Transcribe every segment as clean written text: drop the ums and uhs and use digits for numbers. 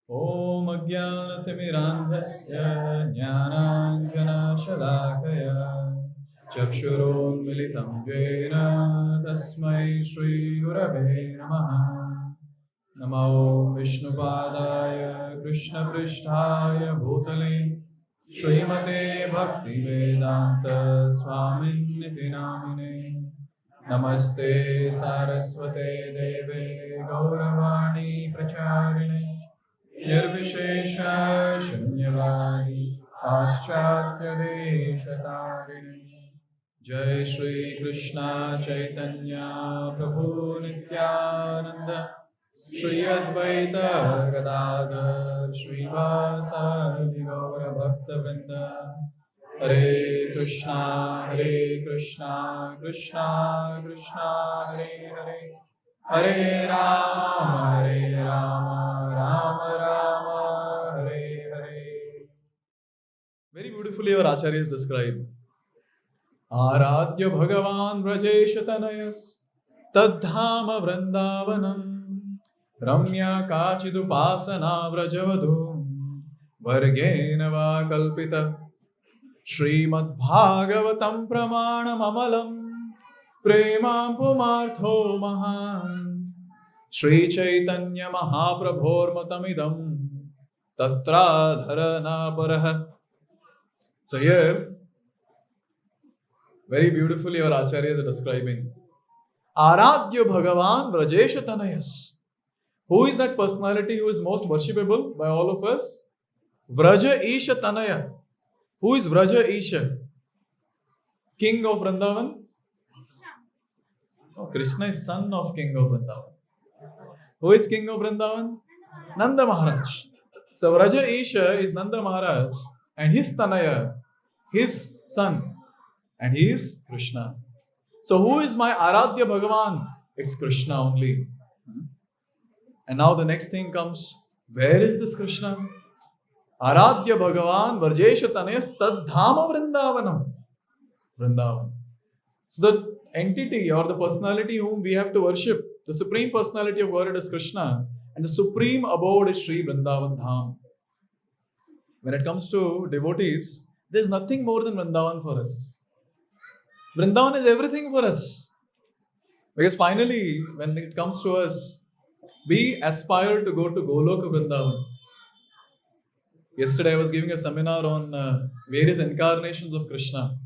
Om Ajnanatimirandhasya Jnananjanashalakaya Chakshurunmilitam Jena Tasmai Shri Gurave Namaha Namo Vishnupadaya Krishna Pristhaya Bhutale Srimate Bhaktivedanta Swaminiti Namine Namaste Saraswate Deve Gauravani Pracharine Nirvishesha Shunyavadi Paschatya Deshatarine Jai Shri Krishna Chaitanya Prabhu Nityananda Shri Advaita Gadadhar Srivasadi Gaura Bhakta Vrinda Hare Krishna Krishna Krishna Hare Hare Hare Rama Rama Rama Hare Hare. Very beautifully our acharyas describe. Aradhya Bhagavan Vrajesha Tanayas Tadhama Vrindavanam Ramya Kachidupasana Vrajavadu Vargena Va Kalpita Srimad Bhagavatam Pramanam Amalam Premam Pumartho Maham Sri Chaitanya Mahaprabhormatamidam Tatra Dharana Paraha. So here, very beautifully our acharyas are describing Aradhya Bhagavan Vrajesha Tanayas. Who is that personality who is most worshipable by all of us? Vraja Isha Tanaya. Who is Vraja Isha? King of Vrindavan? Oh, Krishna is son of King of Vrindavan. Who is King of Vrindavan? Nanda Maharaj. So Vraja Isha is Nanda Maharaj and his Tanaya, his son, and he is Krishna. So who is my Aradhya Bhagavan? It's Krishna only. And now the next thing comes. Where is this Krishna? Aradhya Bhagavan Varjesha Tanayas Tadhama Vrindavanam. Vrindavan. So the entity or the personality whom we have to worship, the supreme personality of Godhead is Krishna, and the supreme abode is Sri Vrindavan Dham. When it comes to devotees, there is nothing more than Vrindavan for us. Vrindavan is everything for us. Because finally, when it comes to us, we aspire to go to Goloka Vrindavan. Yesterday I was giving a seminar on various incarnations of Krishna.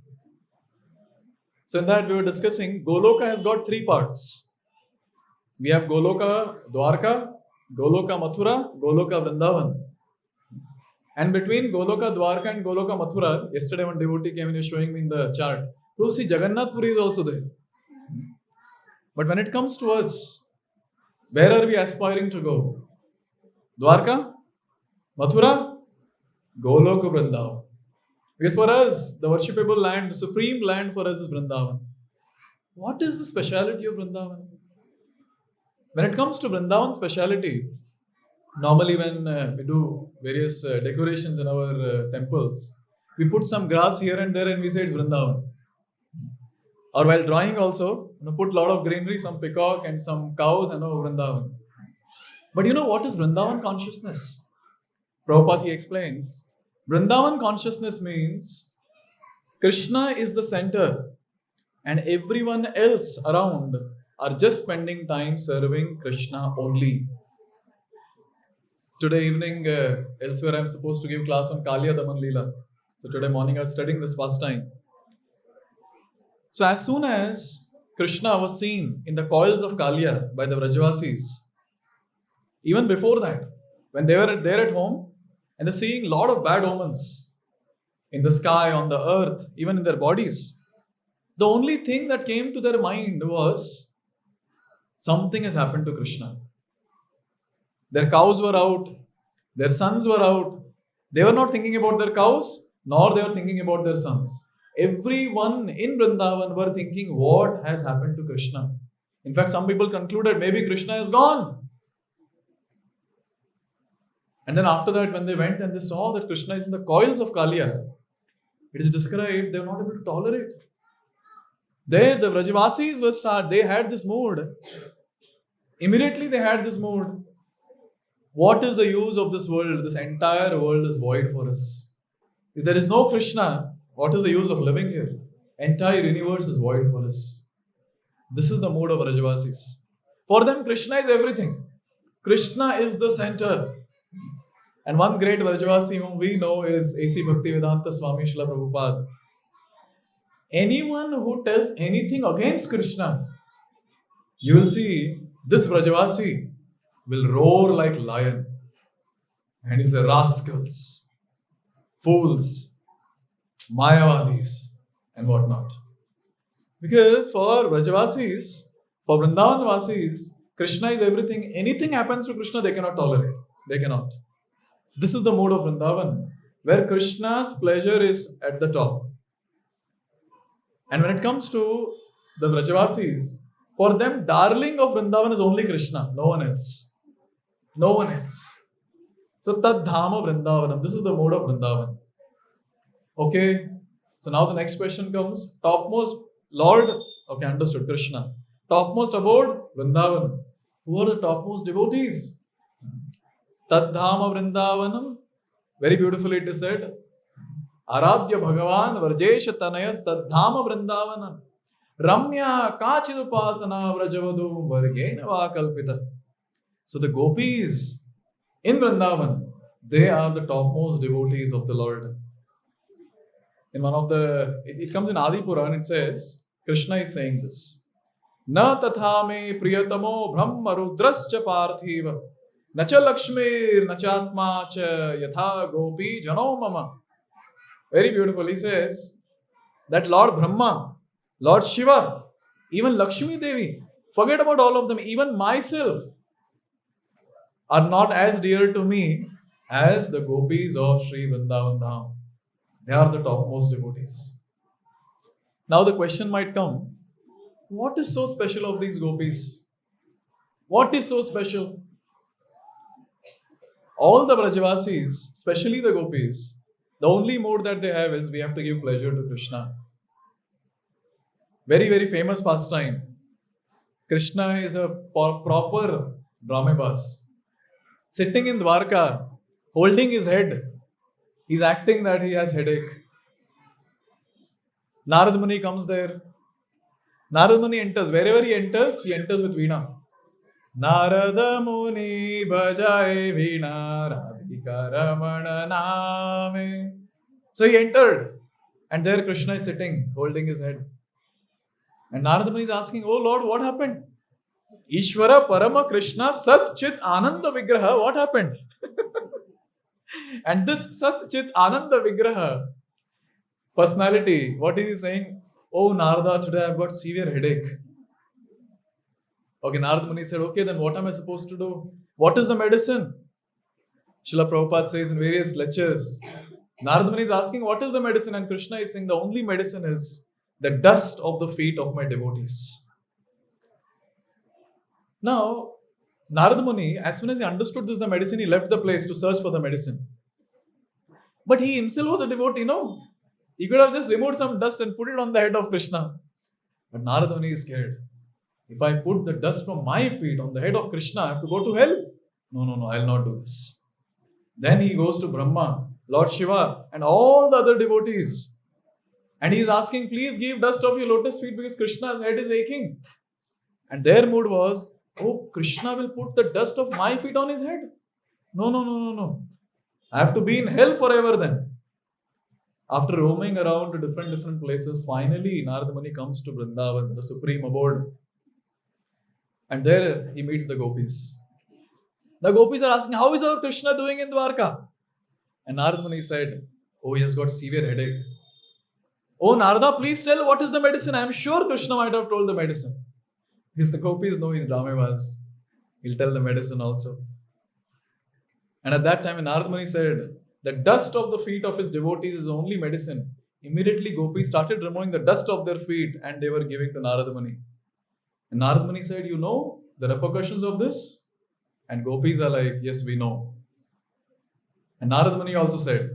So in that we were discussing, Goloka has got three parts. We have Goloka Dwarka, Goloka Mathura, Goloka Vrindavan. And between Goloka Dwarka and Goloka Mathura, yesterday one devotee came and was showing me in the chart, to see Jagannath Puri is also there. But when it comes to us, where are we aspiring to go? Dwarka? Mathura? Goloka Vrindavan. Because for us, the worshipable land, the supreme land for us is Vrindavan. What is the speciality of Vrindavan? When it comes to Vrindavan speciality, normally when we do various decorations in our temples, we put some grass here and there and we say it's Vrindavan. Or while drawing also, put a lot of greenery, some peacock and some cows and Vrindavan. But you know what is Vrindavan consciousness? Prabhupada he explains, Vrindavan consciousness means Krishna is the center and everyone else around are just spending time serving Krishna only. Today evening, elsewhere I am supposed to give class on Kaliya Daman Leela. So today morning I was studying this pastime. So as soon as Krishna was seen in the coils of Kaliya by the Vrajavasis, even before that, when they were there at home, and they're seeing a lot of bad omens in the sky, on the earth, even in their bodies. The only thing that came to their mind was something has happened to Krishna. Their cows were out, their sons were out. They were not thinking about their cows, nor they were thinking about their sons. Everyone in Vrindavan were thinking, what has happened to Krishna? In fact, some people concluded maybe Krishna is gone. And then after that, when they went and they saw that Krishna is in the coils of Kaliya, it is described they were not able to tolerate. There, the Vrajavasis were they had this mood. Immediately they had this mood. What is the use of this world? This entire world is void for us. If there is no Krishna, what is the use of living here? Entire universe is void for us. This is the mood of Vrajavasis. For them, Krishna is everything. Krishna is the center. And one great Vrajavasi whom we know is A.C. Bhaktivedanta Swami Srila Prabhupada. Anyone who tells anything against Krishna, you will see this Vrajavasi will roar like lion. And he'll say, rascals, fools, Mayavadis, and whatnot. Because for Vrajavasis, for Vrindavan Vasis, Krishna is everything. Anything happens to Krishna, they cannot tolerate. They cannot. This is the mode of Vrindavan, where Krishna's pleasure is at the top. And when it comes to the Vrajavasis, for them, darling of Vrindavan is only Krishna, no one else. No one else. So, Tad Dhama Vrindavanam. This is the mode of Vrindavan. Okay. So, now the next question comes. Topmost Lord. Okay, understood. Krishna. Topmost abode, Vrindavan. Who are the topmost devotees? Tad Dhama Vrindavanam. Very beautifully it is said. Aradhya Bhagavan Varjesha Tanayas Tad Dhama Vrindavanam. Ramya Kachidupasana Vrajavadu Vargena Vakalpita. So the gopis in Vrindavan, they are the topmost devotees of the Lord. In one of the, it comes in Adi Puran, it says, Krishna is saying this. Na tatha me priyatamo brahma rudrascha parthiva nacha lakshmir nachatma cha yatha gopi jano mama. Very beautiful. He says that Lord Brahma, Lord Shiva, even Lakshmi Devi, forget about all of them, even myself, are not as dear to me as the gopis of Sri Vrindavan Dham. They are the topmost devotees. Now the question might come, what is so special of these gopis? What is so special? All the Vrajavasis, especially the gopis, the only mood that they have is we have to give pleasure to Krishna. Very, very famous pastime. Krishna is a proper Brahmabas. Sitting in Dwarka, holding his head, he's acting that he has headache. Narad Muni comes there. Narad Muni enters. Wherever he enters with Veena. Narada Muni Bhajaye Veena Radhika Ramana Name. So he entered. And there Krishna is sitting, holding his head. And Narada Muni is asking, oh Lord, what happened? Ishvara Parama Krishna Sat Chit Ananda Vigraha, what happened? And this Sat Chit Ananda Vigraha personality, what is he saying? Oh Narada, today I've got severe headache. Okay, Narada Muni said, okay, then what am I supposed to do? What is the medicine? Srila Prabhupada says in various lectures, Narada Muni is asking, what is the medicine? And Krishna is saying, the only medicine is the dust of the feet of my devotees. Now, Narada Muni, as soon as he understood this, the medicine, he left the place to search for the medicine. But he himself was a devotee, no? He could have just removed some dust and put it on the head of Krishna. But Narada Muni is scared. If I put the dust from my feet on the head of Krishna, I have to go to hell. No, I'll not do this. Then he goes to Brahma, Lord Shiva, and all the other devotees. And he is asking, please give dust of your lotus feet because Krishna's head is aching. And their mood was, oh, Krishna will put the dust of my feet on his head. No. I have to be in hell forever then. After roaming around to different places, finally Narada Muni comes to Vrindavan, the supreme abode. And there he meets the gopis. The gopis are asking, how is our Krishna doing in Dwarka? And Narada Muni said, oh, he has got severe headache. Oh, Narada, please tell what is the medicine. I am sure Krishna might have told the medicine. Because the gopis know he's Ramavas. He'll tell the medicine also. And at that time, when Narada Muni said, the dust of the feet of his devotees is only medicine, immediately gopis started removing the dust of their feet and they were giving to Narada Muni. And Narada Muni said, you know the repercussions of this? And gopis are like, yes, we know. And Narada Muni also said,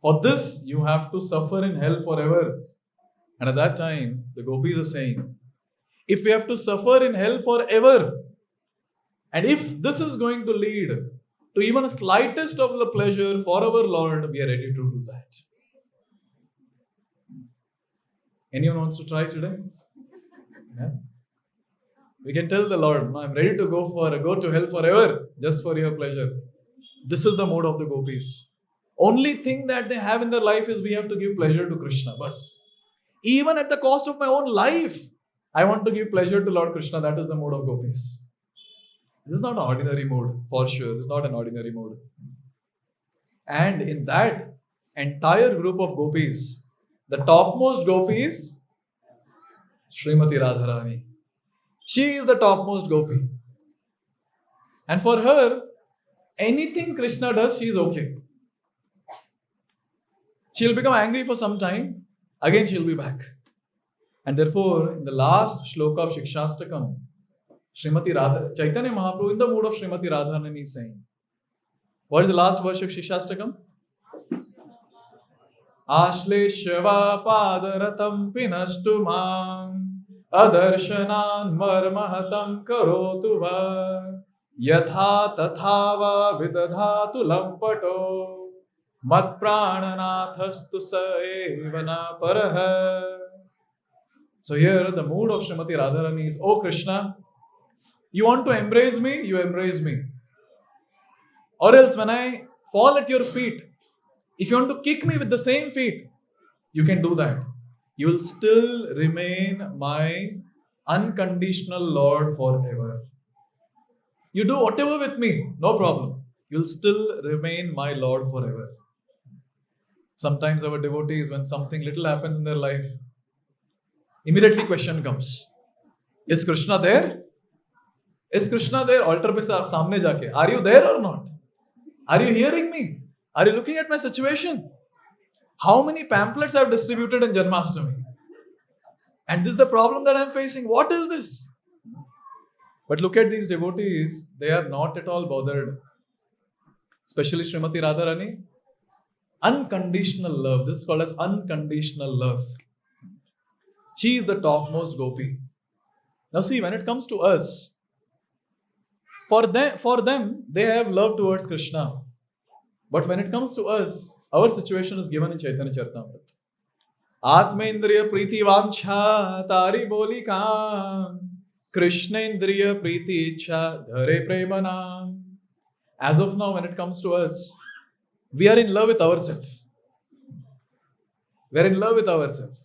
for this, you have to suffer in hell forever. And at that time, the gopis are saying, if we have to suffer in hell forever, and if this is going to lead to even a slightest of the pleasure for our Lord, we are ready to do that. Anyone wants to try today? Yeah? We can tell the Lord, I'm ready to go to hell forever just for your pleasure. This is the mode of the gopis. Only thing that they have in their life is we have to give pleasure to Krishna. Bas. Even at the cost of my own life, I want to give pleasure to Lord Krishna. That is the mode of gopis. This is not an ordinary mode, for sure. This is not an ordinary mode. And in that entire group of gopis, the topmost gopi is Srimati Radharani. She is the topmost gopi. And for her, anything Krishna does, she is okay. She'll become angry for some time, again she'll be back. And therefore, in the last shloka of Shikshastakam, Srimati Radha, Chaitanya Mahaprabhu, in the mood of Srimati Radharani, is saying, what is the last verse of Shikshastakam? Ashleshava padaratam pinastu mam adarshanan marmahatam karotu va yatha tathava vidadhatu lampato mat prananathastu saevana paraha. So here the mood of Srimati Radharani is, oh Krishna, you want to embrace me? You embrace me. Or else when I fall at your feet, if you want to kick me with the same feet, you can do that. You will still remain my unconditional Lord forever. You do whatever with me, no problem. You will still remain my Lord forever. Sometimes our devotees, when something little happens in their life, immediately question comes. Is Krishna there? Is Krishna there? Altar pe samne jaake. Are you there or not? Are you hearing me? Are you looking at my situation? How many pamphlets I have distributed in Janmashtami? And this is the problem that I am facing. What is this? But look at these devotees. They are not at all bothered. Especially Srimati Radharani. Unconditional love. This is called as unconditional love. She is the topmost gopi. Now see, when it comes to us, for them, they have love towards Krishna. But when it comes to us, our situation is given in Chaitanya Charitamrita. Atmendriya priti vancha tari boli kam Krishna indriya priti ichha dhare premanam. As of now, when it comes to us, we are in love with ourselves. We are in love with ourselves.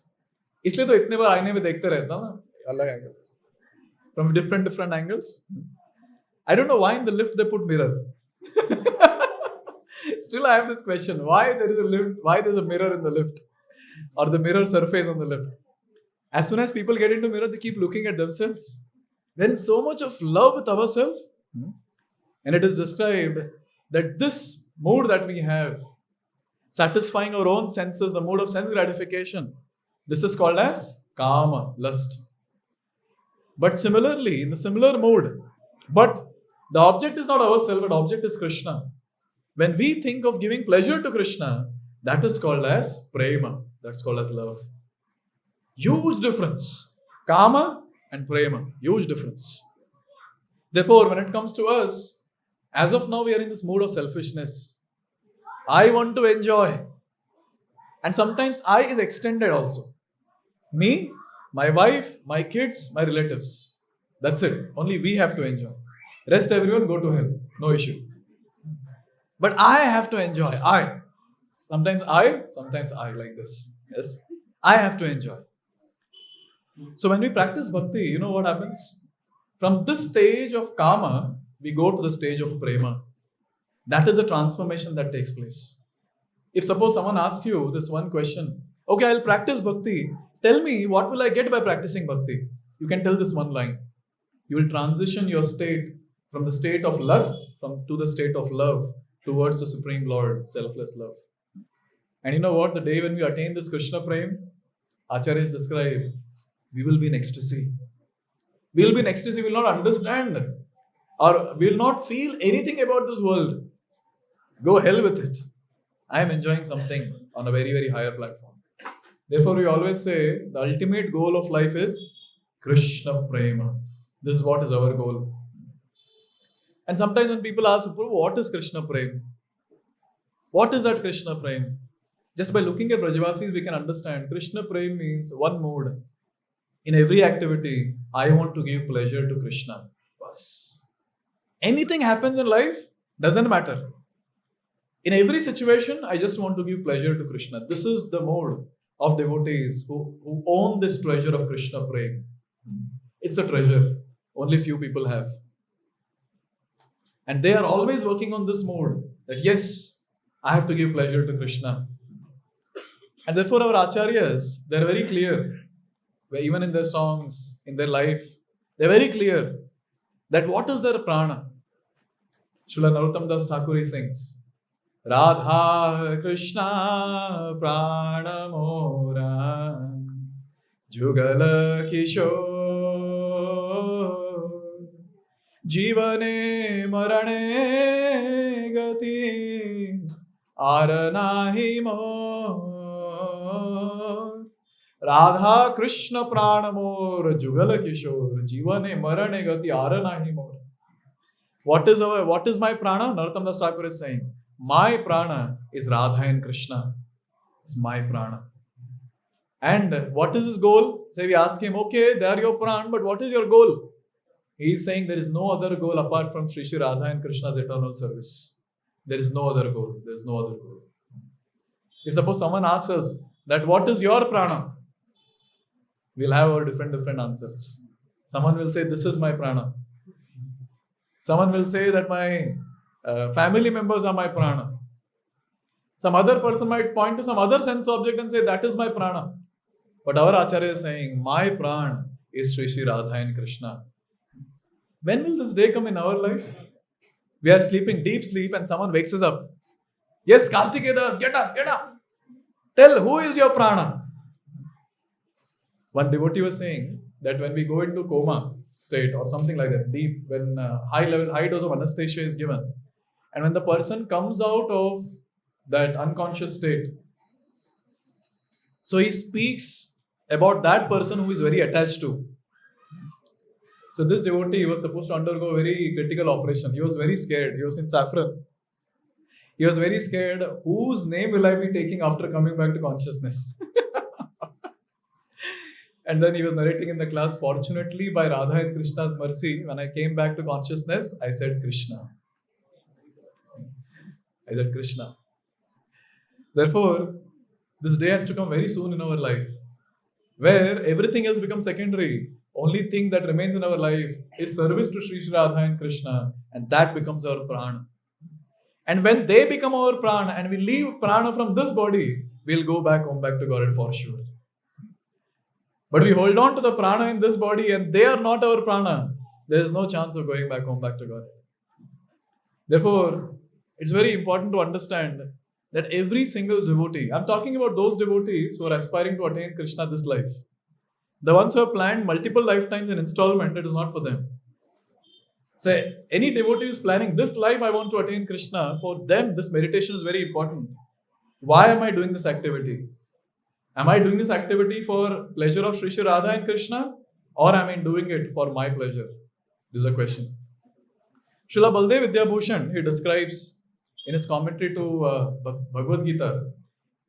इसलिए तो इतने बार आईने में देखते रहता हूँ ना, अलग angles, from different angles. I don't know why in the lift they put mirror. Still, I have this question: why there is a lift? Why there is a mirror in the lift, or the mirror surface on the lift? As soon as people get into mirror, they keep looking at themselves. There is so much of love with ourselves, and it is described that this mood that we have, satisfying our own senses, the mood of sense gratification, this is called as kama, lust. But similarly, in the similar mood, but the object is not ourselves, but object is Krishna. When we think of giving pleasure to Krishna, that is called as prema. That's called as love. Huge difference. Kama and prema. Huge difference. Therefore, when it comes to us, as of now, we are in this mood of selfishness. I want to enjoy. And sometimes I is extended also. Me, my wife, my kids, my relatives. That's it. Only we have to enjoy. Rest everyone go to hell. No issue. But I have to enjoy. Sometimes I like this. Yes. I have to enjoy. So when we practice bhakti, you know what happens? From this stage of kama, we go to the stage of prema. That is a transformation that takes place. If suppose someone asks you this one question, okay, I'll practice bhakti. Tell me, what will I get by practicing bhakti? You can tell this one line. You will transition your state from the state of lust to the state of love towards the Supreme Lord, selfless love. And you know what? The day when we attain this Krishna Prem, Acharyas describe, we will be in ecstasy. We will be in ecstasy, we will not understand or we will not feel anything about this world. Go hell with it. I am enjoying something on a very, very higher platform. Therefore, we always say the ultimate goal of life is Krishna Prema. This is what is our goal. And sometimes when people ask, what is Krishna Prem? What is that Krishna Prem? Just by looking at Brajavasis, we can understand Krishna Prem means one mood. In every activity, I want to give pleasure to Krishna. Bas. Anything happens in life, doesn't matter. In every situation, I just want to give pleasure to Krishna. This is the mode of devotees who own this treasure of Krishna Prem. It's a treasure. Only few people have. And they are always working on this mode that yes, I have to give pleasure to Krishna. And therefore our acharyas, they're very clear, even in their songs, in their life, they're very clear that what is their prana. Srila Narottam Das Thakur sings, Radha Krishna prana mora Jhulan Yatra जीवने मरणे गति are नाही मोर राधा कृष्ण प्राण मोर जुगल किशोर जीवने मरणे गति are नाही मोर. What is my prana? Narottam Das Thakur is saying, my prana is Radha and Krishna. It's my prana. And what is his goal? Say we ask him, okay, they are your prana, but what is your goal? He is saying there is no other goal apart from Sri Sri Radha and Krishna's eternal service. There is no other goal. There is no other goal. If suppose someone asks us that what is your prana? We'll have our different answers. Someone will say this is my prana. Someone will say that my family members are my prana. Some other person might point to some other sense object and say that is my prana. But our Acharya is saying my prana is Sri Sri Radha and Krishna. When will this day come in our life? We are sleeping deep sleep and someone wakes us up. Yes, Kartikeya, get up. Tell who is your prana. One devotee was saying that when we go into coma state or something like that, deep, when high dose of anesthesia is given, and when the person comes out of that unconscious state, so he speaks about that person who is very attached to. So this devotee was supposed to undergo a very critical operation. He was very scared. He was in saffron. He was very scared. Whose name will I be taking after coming back to consciousness? And then he was narrating in the class, fortunately, by Radha and Krishna's mercy, when I came back to consciousness, I said Krishna. Therefore, this day has to come very soon in our life, where everything else becomes secondary. Only thing that remains in our life is service to Sri Sri Radha and Krishna, and that becomes our prana. And when they become our prana and we leave prana from this body, we'll go back home, back to Godhead for sure. But we hold on to the prana in this body and they are not our prana, there is no chance of going back home, back to Godhead. Therefore, it's very important to understand that every single devotee, I'm talking about those devotees who are aspiring to attain Krishna this life. The ones who have planned multiple lifetimes in installment, it is not for them. Say, any devotee who is planning this life, I want to attain Krishna, for them, this meditation is very important. Why am I doing this activity? Am I doing this activity for pleasure of Sri Sri Radha and Krishna? Or am I doing it for my pleasure? This is a question. Srila Baldev Vidyabhushan, he describes in his commentary to Bhagavad Gita,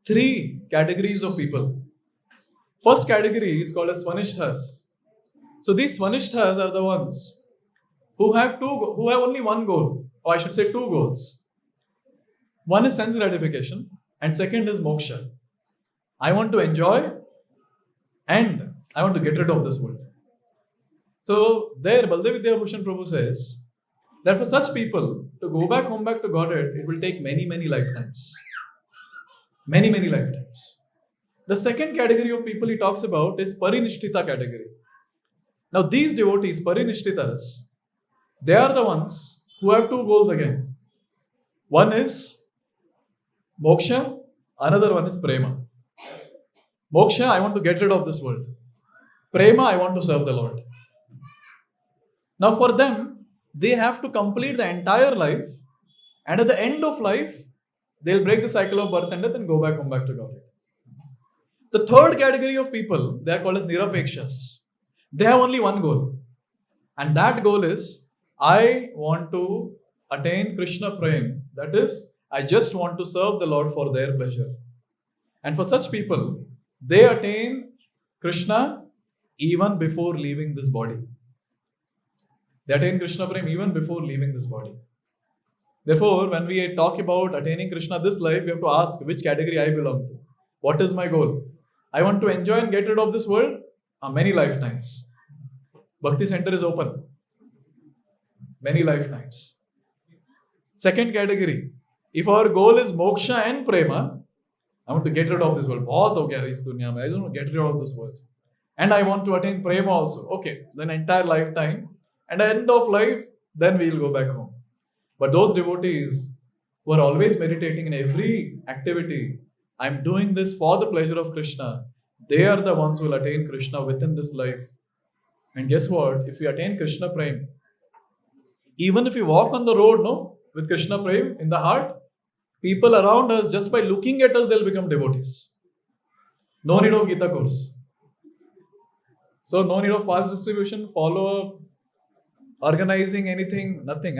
3 categories of people. First category is called as Swanishthas. So these Swanishthas are the ones who have only one goal, or I should say 2 goals. One is sense gratification and second is moksha. I want to enjoy and I want to get rid of this world. So there Baldev Vidyabhushan Prabhu says that for such people to go back home, back to Godhead, it will take many lifetimes. Many lifetimes. The second category of people he talks about is Parinishtita category. Now these devotees, Parinishtitas, they are the ones who have 2 goals again. One is moksha, another one is prema. Moksha, I want to get rid of this world. Prema, I want to serve the Lord. Now for them, they have to complete the entire life, and at the end of life, they'll break the cycle of birth and death and go back home, back to Godhead. The third category of people, they are called as Nirapekshas. They have only one goal. And that goal is, I want to attain Krishna Prem. That is, I just want to serve the Lord for their pleasure. And for such people, they attain Krishna even before leaving this body. They attain Krishna Prem even before leaving this body. Therefore, when we talk about attaining Krishna this life, we have to ask which category I belong to. What is my goal? I want to enjoy and get rid of this world many lifetimes. Bhakti Center is open. Many lifetimes. Second category, if our goal is moksha and prema, I want to get rid of this world. बहुत हो गया इस दुनिया में. I just want to get rid of this world. And I want to attain prema also. Okay, then entire lifetime. And at the end of life, then we will go back home. But those devotees who are always meditating in every activity, I'm doing this for the pleasure of Krishna. They are the ones who will attain Krishna within this life. And guess what? If we attain Krishna Prem, even if we walk on the road, with Krishna Prem in the heart, people around us, just by looking at us, they'll become devotees. No need of Gita course. So no need of pass distribution, follow-up, organizing anything, nothing.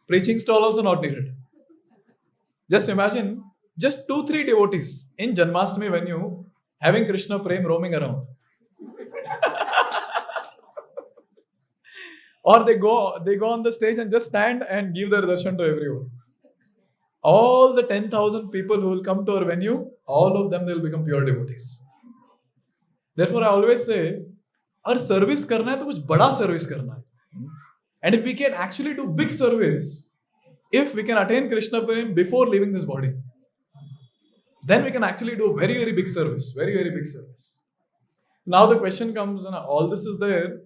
Preaching stall also not needed. Just imagine, just 2-3 devotees in Janmashtami venue having Krishna Prem roaming around. Or they go on the stage and just stand and give their darshan to everyone. All the 10,000 people who will come to our venue, all of them, they will become pure devotees. Therefore, I always say, our service करना है तो कुछ बड़ा service करना है. And if we can actually do big service, if we can attain Krishna Prem before leaving this body, then we can actually do very, very big service. Very, very big service. Now the question comes, all this is there,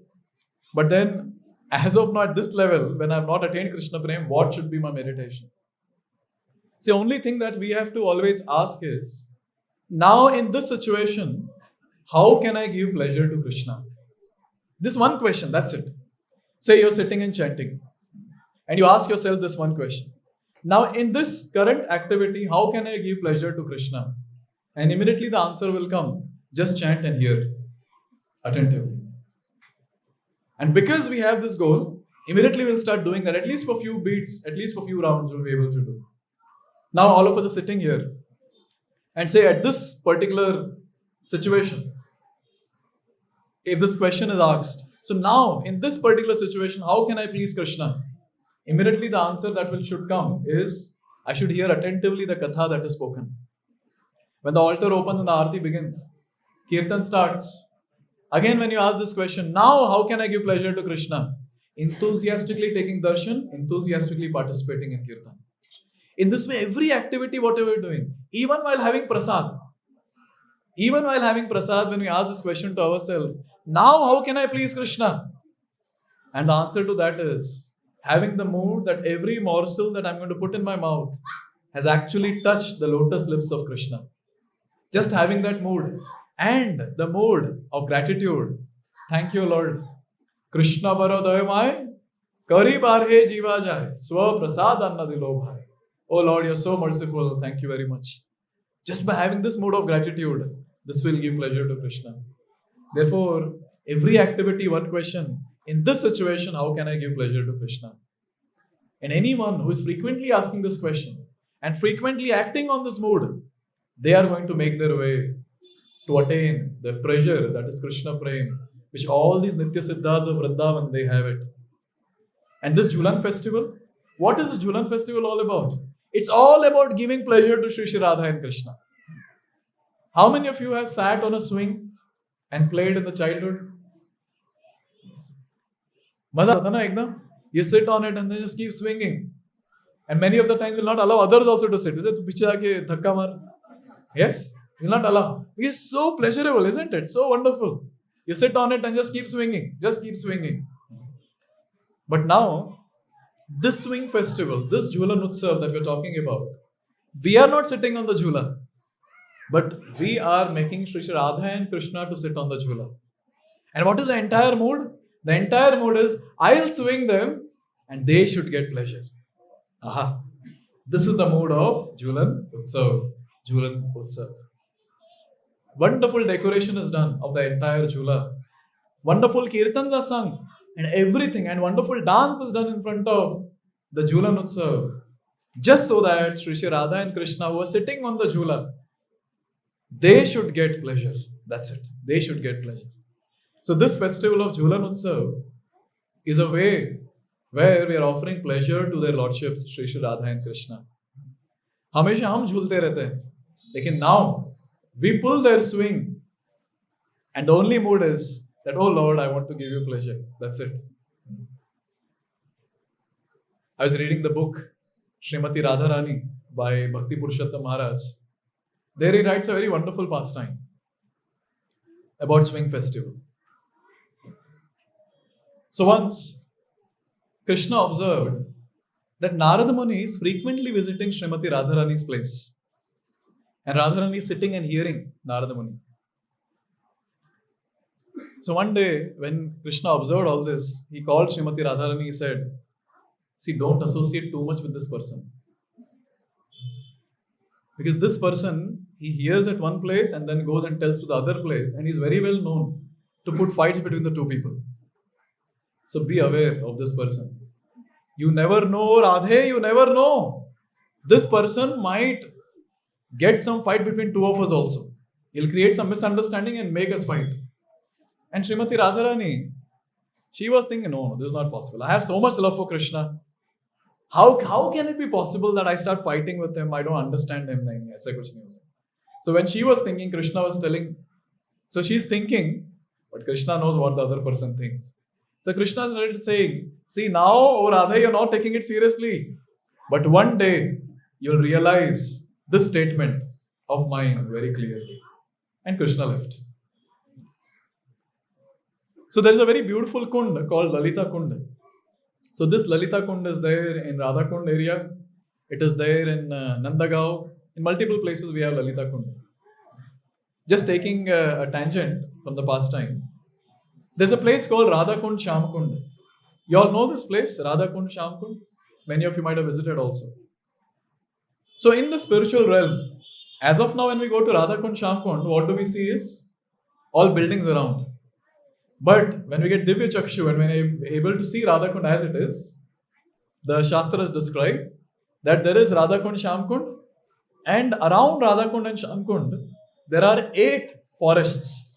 but then as of now at this level, when I have not attained Krishna Prem, what should be my meditation? See, the only thing that we have to always ask is, now in this situation, how can I give pleasure to Krishna? This one question, that's it. Say you're sitting and chanting, and you ask yourself this one question. Now in this current activity, how can I give pleasure to Krishna? And immediately the answer will come, just chant and hear attentively. And because we have this goal, immediately we'll start doing that, at least for few beats, at least for few rounds we'll be able to do. Now all of us are sitting here and say at this particular situation, if this question is asked, so now in this particular situation, how can I please Krishna? Immediately the answer that should come is, I should hear attentively the katha that is spoken. When the altar opens and the arati begins, kirtan starts. Again, when you ask this question, now how can I give pleasure to Krishna? Enthusiastically taking darshan, enthusiastically participating in kirtan. In this way, every activity, whatever we're doing, even while having prasad, when we ask this question to ourselves, now how can I please Krishna? And the answer to that is, having the mood that every morsel that I'm going to put in my mouth has actually touched the lotus lips of Krishna. Just having that mood. And the mood of gratitude. Thank you, Lord. Krishna baro doyamai, kari barhe jiva jai, swa prasad anna dilo bhai. Oh Lord, you're so merciful. Thank you very much. Just by having this mood of gratitude, this will give pleasure to Krishna. Therefore, every activity, one question. In this situation, how can I give pleasure to Krishna? And anyone who is frequently asking this question and frequently acting on this mood, they are going to make their way to attain the treasure that is Krishna Prem, which all these Nitya Siddhas of Vrindavan, they have it. And this Jhulan festival, what is the Jhulan festival all about? It's all about giving pleasure to Shri Radha and Krishna. How many of you have sat on a swing and played in the childhood? Maza aata na ekdam? You sit on it and then just keep swinging. And many of the times will not allow others also to sit. Is it piche aake dhakka mar? Yes? Will not allow. It's so pleasurable, isn't it? So wonderful. You sit on it and just keep swinging. Just keep swinging. But now, this swing festival, this Jhulan Utsav that we're talking about, we are not sitting on the Jhula, but we are making Shri Radha and Krishna to sit on the Jhula. And what is the entire mood? The entire mood is, I'll swing them and they should get pleasure. Aha. This is the mood of Jhulan Utsav. Jhulan Utsav. Wonderful decoration is done of the entire Jhula. Wonderful kirtans are sung. and everything, and wonderful dance is done in front of the Jhulan Utsav, just so that Sri Sri Radha and Krishna who are sitting on the Jhula, they should get pleasure. That's it. They should get pleasure. So this festival of Jhulan Utsav is a way where we are offering pleasure to their lordships, Sri Sri Radha and Krishna. हमेशा हम झूलते रहते हैं, लेकिन now we pull their swing, and the only mood is that, oh Lord, I want to give you pleasure. That's it. I was reading the book Srimati Radharani by Bhakti Purushottam Maharaj. There he writes a very wonderful pastime about swing festival. So once Krishna observed that Narada Muni is frequently visiting Srimati Radharani's place, and Radharani is sitting and hearing Narada Muni. So one day, when Krishna observed all this, he called Srimati Radharani. He said, see, don't associate too much with this person. Because this person, he hears at one place and then goes and tells to the other place, and he's very well known to put fights between the two people. So be aware of this person. You never know, Radhe, you never know. This person might get some fight between two of us also. He'll create some misunderstanding and make us fight. And Srimati Radharani, she was thinking, no, this is not possible. I have so much love for Krishna. How can it be possible that I start fighting with him? I don't understand him. So when she was thinking, Krishna was telling, so she's thinking, but Krishna knows what the other person thinks. So Krishna started saying, see now, oh Radha, you're not taking it seriously. But one day, you'll realize this statement of mine very clearly. And Krishna left. So there is a very beautiful kund called Lalita Kund. So this Lalita Kund is there in Radha Kund area. It is there in Nandagaon. In multiple places we have Lalita Kund. Just taking a tangent from the past time. There's a place called Radha Kund Sham Kund. You all know this place, Radha Kund Sham Kund? Many of you might have visited also. So in the spiritual realm, as of now when we go to Radha Kund Sham Kund, what do we see is all buildings around. But when we get Divya Chakshu and when we're able to see Radha Kund as it is, the Shastras describe that there is Radha Kund Sham Kund, and around Radha Kund and Sham Kund, there are 8 forests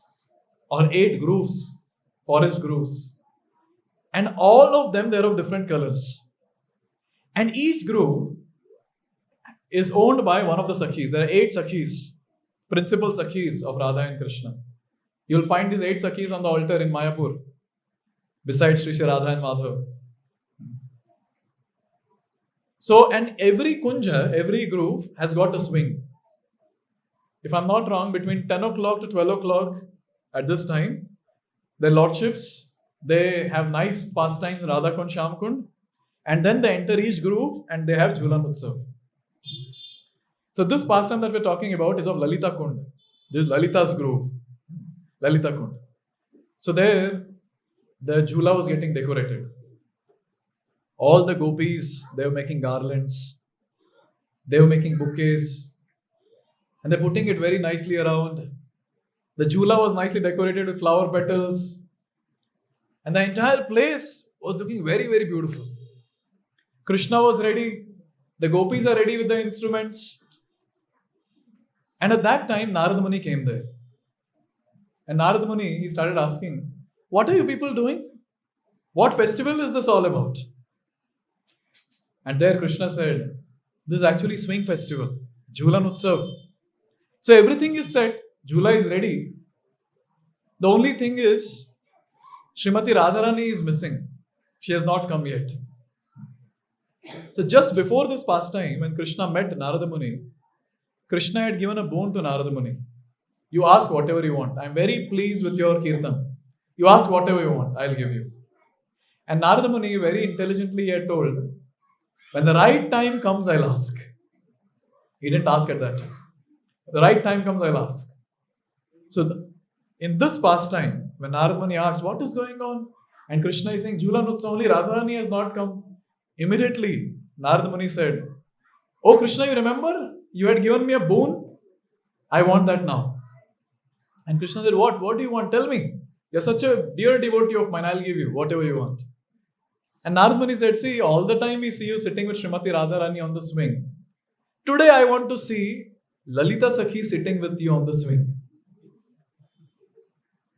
or 8 grooves, forest grooves. And all of them, they're of different colors. And each groove is owned by one of the Sakhis. There are 8 Sakhis, principal Sakhis of Radha and Krishna. You'll find these 8 Sakhis on the altar in Mayapur, besides Sri Sri Radha and Madhav. So, and every kunja, every groove has got a swing. If I'm not wrong, between 10 o'clock to 12 o'clock at this time, the lordships, they have nice pastimes in Radha Kund, Sham Kund, and then they enter each groove and they have Jhulan Utsav. So this pastime that we're talking about is of Lalita Kund. This is Lalita's groove. Lalita Kund. So there, the Jhula was getting decorated. All the gopis, they were making garlands. They were making bouquets. And they're putting it very nicely around. The Jhula was nicely decorated with flower petals. And the entire place was looking very, very beautiful. Krishna was ready. The gopis are ready with the instruments. And at that time, Narada Muni came there. And Narada Muni, he started asking, what are you people doing? What festival is this all about? And there Krishna said, this is actually swing festival, Jhulan Utsav. So everything is set, Jhula is ready. The only thing is, Srimati Radharani is missing. She has not come yet. So just before this pastime, when Krishna met Narada Muni, Krishna had given a boon to Narada Muni. You ask whatever you want. I am very pleased with your kirtan. You ask whatever you want, I'll give you. And Narada Muni very intelligently had told, when the right time comes, I'll ask. He didn't ask at that time. When the right time comes, I'll ask. So in this pastime, when Narada Muni asked, what is going on? And Krishna is saying, Jhulan Utsav, only Radharani has not come. Immediately, Narada Muni said, oh Krishna, you remember? You had given me a boon. I want that now. And Krishna said, what? What do you want? Tell me. You're such a dear devotee of mine, I'll give you whatever you want. And Narad Muni said, see, all the time we see you sitting with Srimati Radharani on the swing. Today I want to see Lalita Sakhi sitting with you on the swing.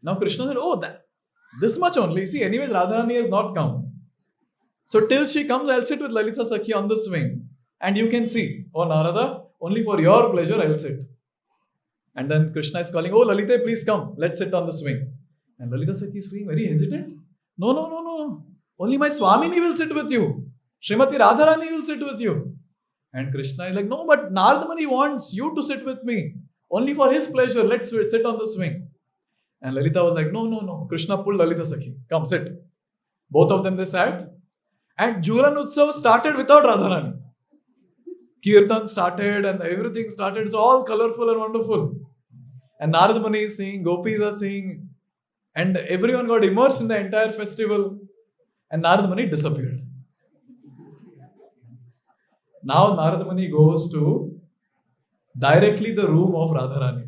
Now Krishna said, oh, this much only. See, anyways, Radharani has not come. So till she comes, I'll sit with Lalita Sakhi on the swing. And you can see, oh Narada, only for your pleasure I'll sit. And then Krishna is calling, oh Lalita, please come. Let's sit on the swing. And Lalita Sakhi is feeling very hesitant. No. Only my Swamini will sit with you. Srimati Radharani will sit with you. And Krishna is like, no, but Narada Muni wants you to sit with me. Only for his pleasure, let's sit on the swing. And Lalita was like, no. Krishna pulled Lalita Sakhi. Come, sit. Both of them, they sat. And Jhulan Utsav started without Radharani. Kirtan started and everything started. It's all colorful and wonderful. And Narada Muni is singing, gopis are singing. And everyone got immersed in the entire festival. And Narada Muni disappeared. Now Narada Muni goes to directly the room of Radharani.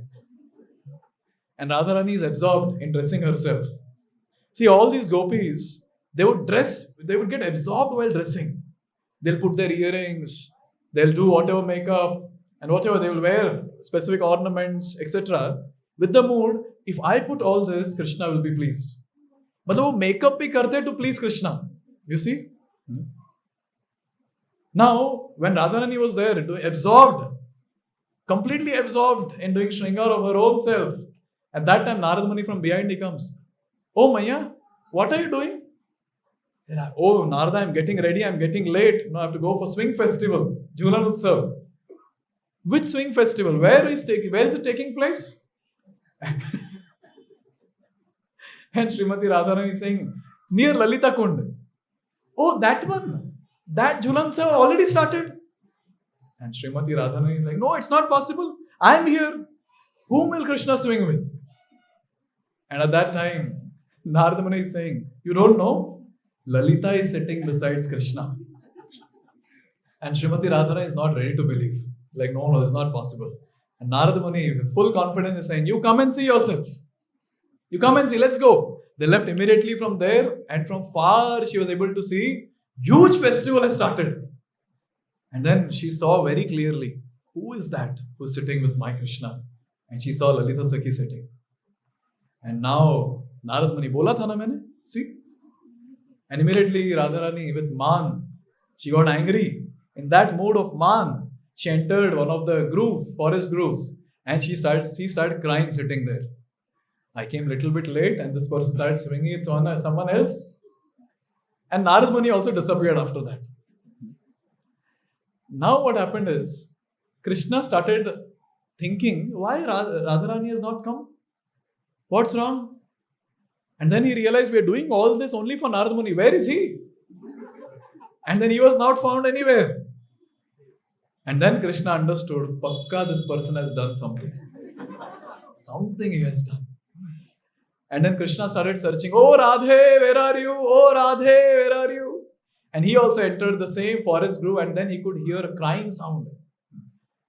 And Radharani is absorbed in dressing herself. See, all these gopis, they would get absorbed while dressing. They'll put their earrings, they'll do whatever makeup and whatever they will wear, specific ornaments, etc. With the mood, if I put all this, Krishna will be pleased. But वो makeup bhi karte to please Krishna. You see? Now, when Radharani was there, completely absorbed in doing Shringar of her own self, at that time, Narad Muni from behind, he comes. Oh, Maya, what are you doing? He said, oh, Narada, I'm getting ready. I'm getting late. I have to go for swing festival. Jhulan Utsav. Which swing festival? Where is it taking place? And Srimati Radharani is saying, near Lalita Kund. Oh, that one. That Jhulan Utsav already started. And Srimati Radharani is like, no, it's not possible. I'm here. Whom will Krishna swing with? And at that time, Narada Muni is saying, you don't know? Lalita is sitting beside Krishna. And Srimati Radharani is not ready to believe. Like, no, it's not possible. And Narada Muni, with full confidence, is saying, you come and see yourself. You come and see, let's go. They left immediately from there, and from far she was able to see huge festival has started. And then she saw very clearly, who is that who's sitting with my Krishna? And she saw Lalita Sakhi sitting. And now, Narad Muni, bola tha na maine? See? And immediately Radharani with Man, she got angry. In that mood of Man, she entered one of the forest grooves, and she started crying sitting there. I came a little bit late, and this person started swinging it on someone else. And Narad Muni also disappeared after that. Now what happened is, Krishna started thinking, why Radharani has not come? What's wrong? And then he realized we are doing all this only for Narad Muni. Where is he? And then he was not found anywhere. And then Krishna understood, Pakka, this person has done something. Something he has done. And then Krishna started searching, oh Radhe, where are you? Oh Radhe, where are you? And he also entered the same forest grove, and then he could hear a crying sound.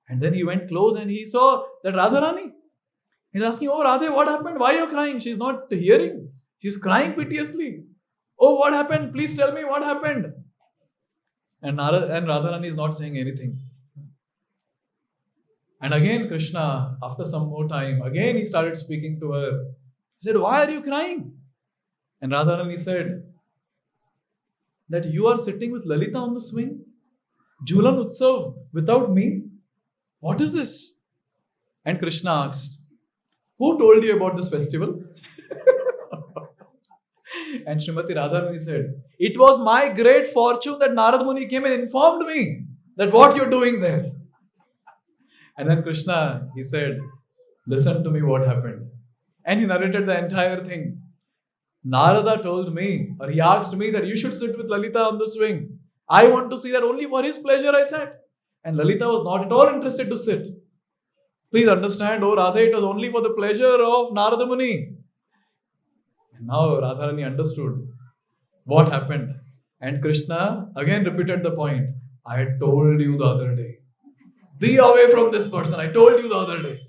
And then he went close and he saw that Radharani. He's asking, oh Radhe, what happened? Why are you crying? She's not hearing. She's crying piteously. Oh, what happened? Please tell me what happened. And Radharani is not saying anything. And again Krishna, after some more time, again he started speaking to her. He said, why are you crying? And Radharani said, that you are sitting with Lalita on the swing? Jhulan Utsav without me? What is this? And Krishna asked, who told you about this festival? And Srimati Radharani said, it was my great fortune that Narad Muni came and informed me that what you're doing there. And then Krishna, he said, listen to me what happened. And he narrated the entire thing. Narada told me, or he asked me that you should sit with Lalita on the swing. I want to see that only for his pleasure I sat. And Lalita was not at all interested to sit. Please understand, oh Radha, it was only for the pleasure of Narada Muni. And now Radharani understood what happened. And Krishna again repeated the point. I had told you the other day. Be away from this person. I told you the other day.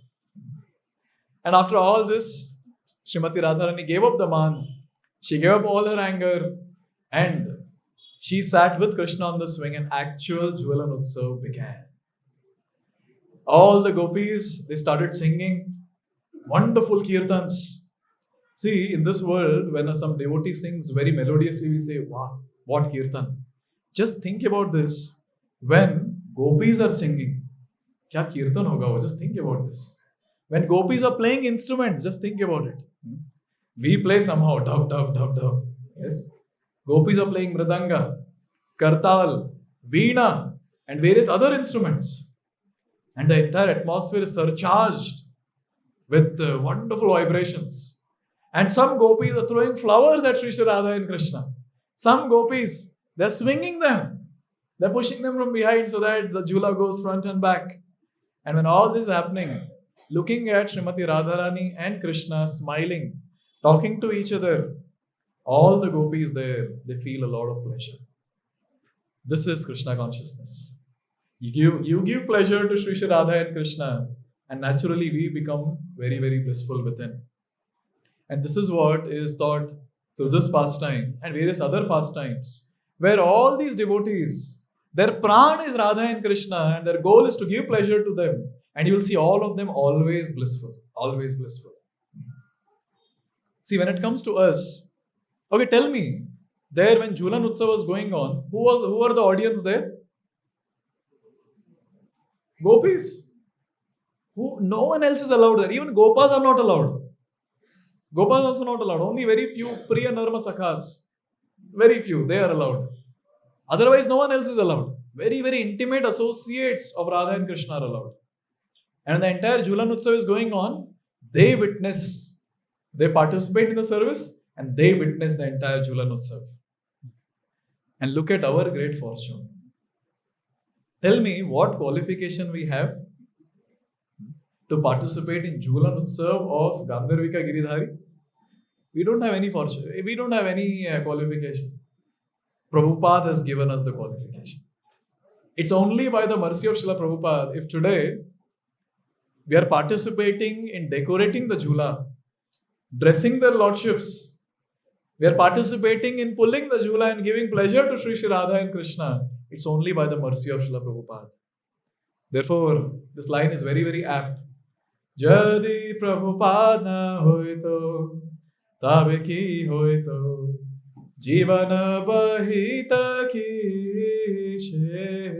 And after all this, Srimati Radharani gave up the man. She gave up all her anger and she sat with Krishna on the swing and actual Jhulan Utsav began. All the gopis, they started singing wonderful kirtans. See, in this world, when some devotee sings very melodiously, we say, wow, what kirtan. Just think about this. When gopis are singing, kya kirtan hoga wo? Just think about this. When gopis are playing instruments, just think about it. We play somehow, dub, dub, dub, dub. Yes. Gopis are playing mridanga, kartal, veena, and various other instruments. And the entire atmosphere is surcharged with wonderful vibrations. And some gopis are throwing flowers at Sri Radha and Krishna. Some gopis, they're swinging them. They're pushing them from behind so that the jhula goes front and back. And when all this is happening, looking at Srimati Radharani and Krishna smiling, talking to each other, all the gopis there, they feel a lot of pleasure. This is Krishna consciousness. You give pleasure to Sri Radha and Krishna, and naturally we become very, very blissful within. And this is what is taught through this pastime and various other pastimes, where all these devotees, their pran is Radha and Krishna, and their goal is to give pleasure to them. And you will see all of them always blissful, always blissful. See, when it comes to us, okay, tell me, there when Jhulan Utsav was going on, who were the audience there? Gopis. No one else is allowed there. Even Gopas are not allowed. Gopas also not allowed. Only very few Priya Narma Sakhas. Very few, they are allowed. Otherwise, no one else is allowed. Very, very intimate associates of Radha and Krishna are allowed. And the entire Jhulan Utsav is going on. They witness, they participate in the service, and they witness the entire Jhulan Utsav. And look at our great fortune. Tell me what qualification we have to participate in Jhulan Utsav of Gandharvika Giridhari. We don't have any fortune. We don't have any qualification. Prabhupada has given us the qualification. It's only by the mercy of Srila Prabhupada if today we are participating in decorating the Jhula, dressing their lordships. We are participating in pulling the Jhula and giving pleasure to Sri Radha and Krishna. It's only by the mercy of Srila Prabhupada. Therefore, this line is very, very apt. Jadi Prabhupada na hoito, tabe ki hoito, jivana bahita ki she.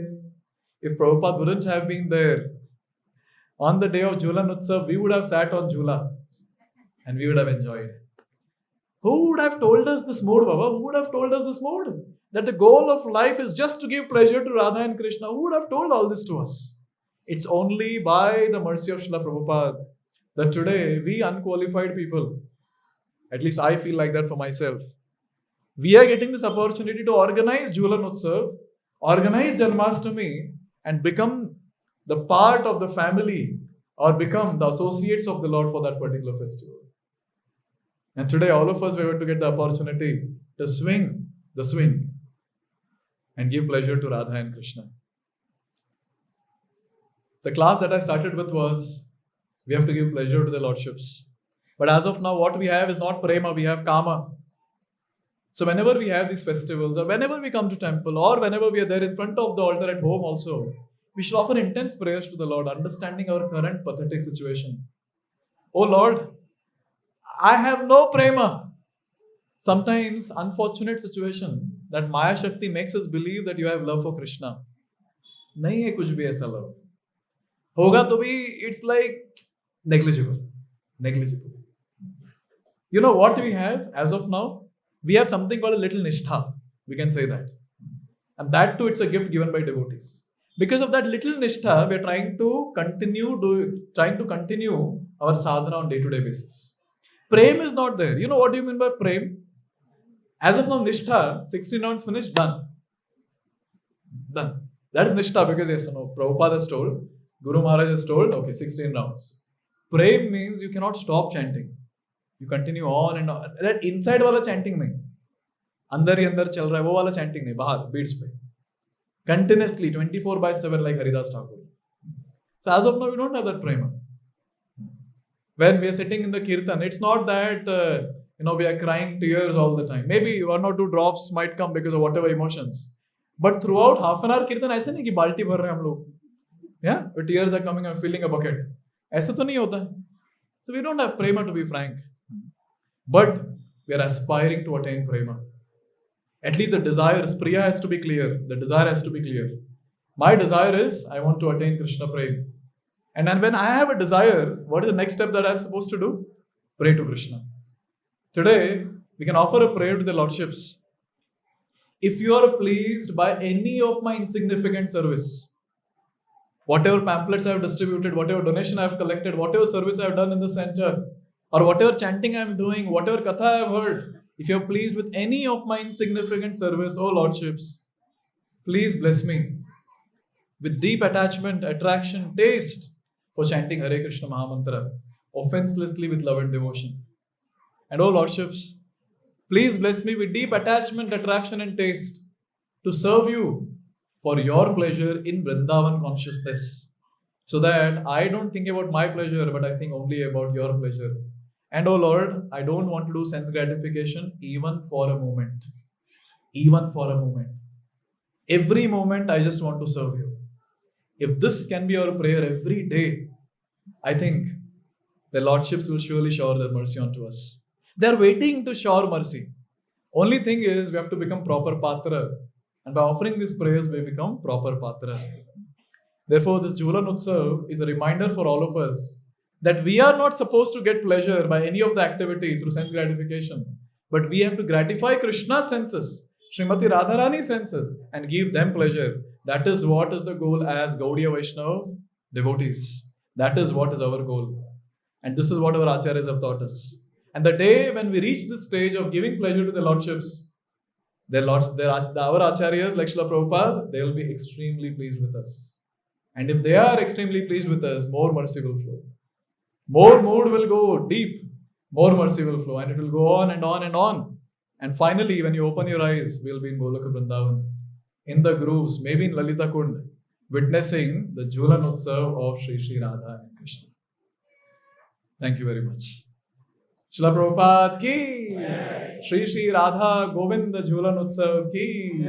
If Prabhupada wouldn't have been there, on the day of Jhulan Utsav, we would have sat on Jhula and we would have enjoyed. Who would have told us this mode, Baba? Who would have told us this mode? That the goal of life is just to give pleasure to Radha and Krishna. Who would have told all this to us? It's only by the mercy of Srila Prabhupada that today we unqualified people, at least I feel like that for myself, we are getting this opportunity to organize Jhulan Utsav, organize Janmashtami, and become the part of the family or become the associates of the Lord for that particular festival. And today all of us were going to get the opportunity to swing the swing and give pleasure to Radha and Krishna. The class that I started with was, we have to give pleasure to the lordships. But as of now, what we have is not prema, we have kama. So whenever we have these festivals, or whenever we come to temple, or whenever we are there in front of the altar at home also, we should offer intense prayers to the Lord, understanding our current pathetic situation. Oh Lord, I have no prema. Sometimes unfortunate situation that Maya Shakti makes us believe that you have love for Krishna. Nahi hai kuch bhi aisa love. Hoga to bhi, it's like negligible. Negligible. You know what we have as of now? We have something called a little nishtha. We can say that. And that too, it's a gift given by devotees. Because of that little nishtha, we are trying to continue our sadhana on day-to-day basis. Prem is not there. You know what do you mean by prem? As of now, nishtha, 16 rounds finished, done. Done. That is nishtha because yes, Prabhupada has told, Guru Maharaj has told, okay, 16 rounds. Prem means you cannot stop chanting. You continue on and on. That inside wala chanting nahi. Andar hi andar chal raha hai, wo wala chanting nahi, bahar, beats pe. Continuously, 24/7 like Haridas Thakur. So as of now, we don't have that prema. when we are sitting in the kirtan, it's not that we are crying tears all the time. Maybe 1 or 2 drops might come because of whatever emotions. But throughout half an hour kirtan, ऐसे नहीं कि बाल्टी भर रहे हैं हम लोग. Yeah, the tears are coming. I'm filling a bucket. ऐसा तो नहीं होता. So we don't have prema, to be frank, but we are aspiring to attain prema. At least the desire, priya has to be clear. The desire has to be clear. My desire is I want to attain Krishna prema. And then when I have a desire, what is the next step that I'm supposed to do? Pray to Krishna. Today, we can offer a prayer to the Lordships. If you are pleased by any of my insignificant service, whatever pamphlets I have distributed, whatever donation I have collected, whatever service I have done in the center, or whatever chanting I am doing, whatever katha I have heard, if you are pleased with any of my insignificant service, O Lordships, please bless me with deep attachment, attraction, taste for chanting Hare Krishna Mahamantra, offenselessly with love and devotion. And O Lordships, please bless me with deep attachment, attraction and taste to serve you for your pleasure in Vrindavan consciousness, so that I don't think about my pleasure, but I think only about your pleasure. And oh Lord, I don't want to do sense gratification even for a moment. Even for a moment. Every moment I just want to serve you. If this can be our prayer every day, I think the Lordships will surely shower their mercy onto us. They are waiting to shower mercy. Only thing is, we have to become proper patra. And by offering these prayers, we become proper patra. Therefore, this Jhulan Utsav is a reminder for all of us that we are not supposed to get pleasure by any of the activity through sense gratification. But we have to gratify Krishna's senses, Srimati Radharani's senses, and give them pleasure. That is what is the goal as Gaudiya Vaishnava devotees. That is what is our goal. And this is what our acharyas have taught us. And the day when we reach this stage of giving pleasure to the Lordships, our acharyas like Srila Prabhupada, they will be extremely pleased with us. And if they are extremely pleased with us, more mercy will flow. More mood will go deep, more mercy will flow, and it will go on and on and on. And finally, when you open your eyes, we'll be in Goloka Vrindavan, in the grooves, maybe in Lalita Kund, witnessing the Jhulan Utsav of Sri Sri Radha and Krishna. Thank you very much. Srila Prabhupada ki, Sri Sri Radha Govinda Jhulan Utsav ki.